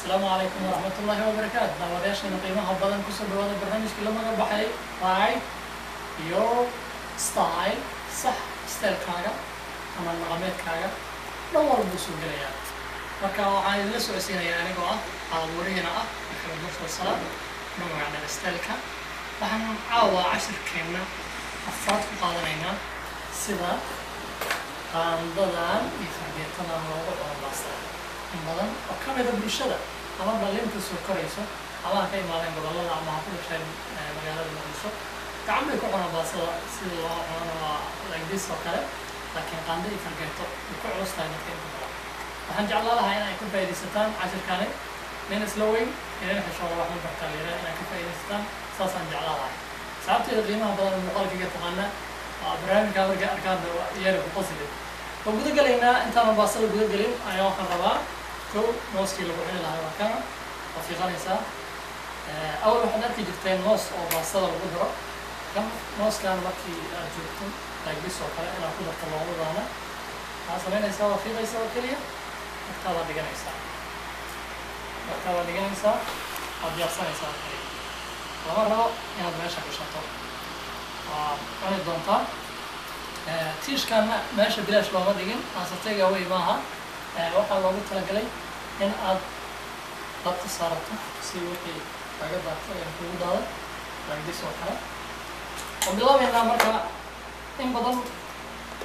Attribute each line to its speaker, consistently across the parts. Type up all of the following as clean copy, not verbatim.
Speaker 1: السلام عليكم ورحمة الله وبركاته. داوداشنا قيمها بدن كسر بواد البرنامج كل ما بحي راي your style صح ستايل كاغا أما النغمات كاغا دور بوسو جريان marka waxaan la soo codsiinayaa anigoo ah hawlwariyana ah Maxamed Mursal Salaam magacana styleka waxaan caawa cashirkeena afraad ku qaadanaynaa sida qaandadan iyo fargeetadan loogu cunbaasta in badan oo ka mid ah bulshada ama dhalinta soo korayso ama ka imaadeen gobolada ama ku dhashay magaalada Muqdisho gacan bay ku cunbaastada sida loo cuno like this oo kale laakiin qaanda iyo fargeeto ku culustahay markay waxaan jeclaan lahaa in ay ku faa'iideysataan cashirkani min slowing inay xishood wax ma bartaan leeyahay in ay ku faa'iideystaan saasaan jeclaan lahaa sababteeda qiimaha badan muuqaalkiga taqaana barnaamijka warga arkaan iyada ku qasida oo guud galeynaa intaan baasada guud galin ayaa waxaan rabaa kow mooskii lagu cuni lahaa waa kana oo fiiqanaysa awal waxaad arki jirteen moos oo baasada lagu daro kan mooskan markii aad joogto like oo kale inaad ku darto loobadana sameynaysa waa fiiqaysa oo kaliya waxaad dhiganaysaa aad diyaarsanaysaa lama rabo inaad meesha gashato waa cuni doontaa tiishkana meesha bilaash looma dhigin asatayga way maaha waxaa loogu talagalay in aad dabka saarato si wixii kaga daato ee kugu daado like oo kale oo bilaabaynaa marka in badan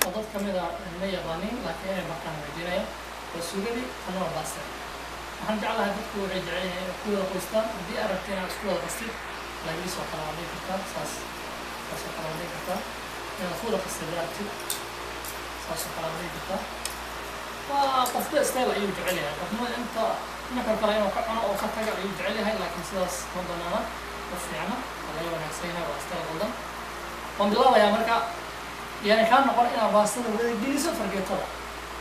Speaker 1: oo dad kamid ah ma yaqaanin laakiin inay bartaan weydiinaya وسوقي أنا وباسل. waxaan jeclahay dadku waxay jecel yihiin ku wada qoystaan hadii aad rabto inaad isku wada qastid laga soo kala wada kartaa saas kala wada kartaa inaad ku wada qastid saas kala wada kartaa waa qofka style ayuu jecel yahay qofna inta marka kale inuu ka cuno oo ka taga ayuu jecel yahay laakiin sidaas ma banaana oo fiicna laga wanaagsan waa style qaldan waan bilaabayaa marka yani kaan noqon inaad baastada wada geliso fargeetada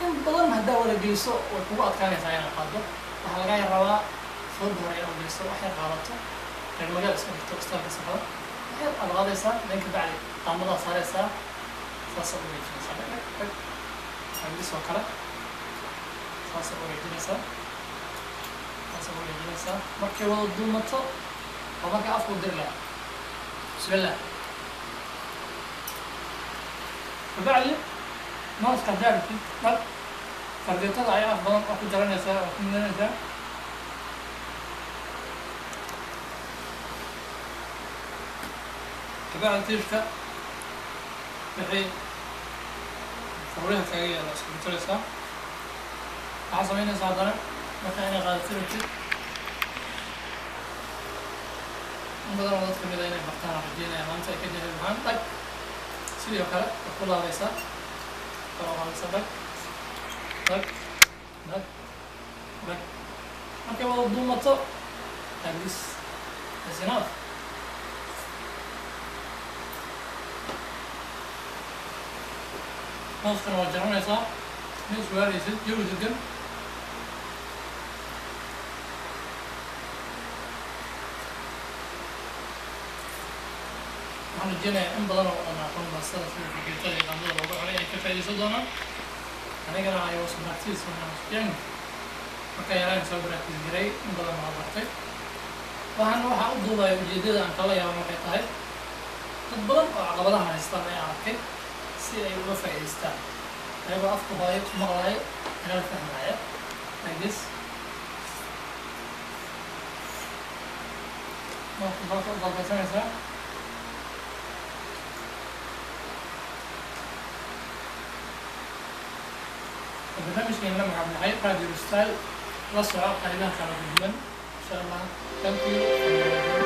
Speaker 1: in badan haddaa wada geliso way kugu adkaanaysaa inaad qaado waxaa laga rabaa soo hore inaad geliso waxay qaadato reer magaala iska dhigto istaalka saxda waxay aad qaadaysaa dhanka bacdi qaamadaa saaraysaa saasa u wareejinaysaa agdisoo kale saasa u wareejinaysaa markay wada duumato oo marka afku diri lahaa bismillah kabacdi mooska daarti dad fargeetada ayaa af badan oo ku jaranaysaa oo ku midanaysaa kabacdi tiishka wixii furriha kaga yaala isku mitaraysaa waxaa samaynaysaa haddana marka inay qaadato rabtid in badan oo dad kamid a inay bartaan rajeynaya maanta ay ka jahil maxaan dhag sidoo kale waad ku laabaysaa markay wada duumato agdis asinaaf mooskana waa jaranaysaa mid sugaaraysid jawi degan waxaan rajeynayaa in badan oo dhan aqoon baastada sida fargeetada iyo qaandada looga cunay ay ka faa'iideysan doonaan anigana ay was practice waxaan marka yaraan soo practice jiray in badan waa bartay waxaa u duubaya ujeedada aan kala yaabo waxay tahay dad badan oo caqabadaha haystaan ay arkay si ay uga faa'iideystaan ayagoo afka hooyo ku maqlaayo inala fahmaya like this marka u dalbaysanaysaa barnaamijkeena magaca maxay Radio Style la soco qaybaha kala duwan insha Allah thank you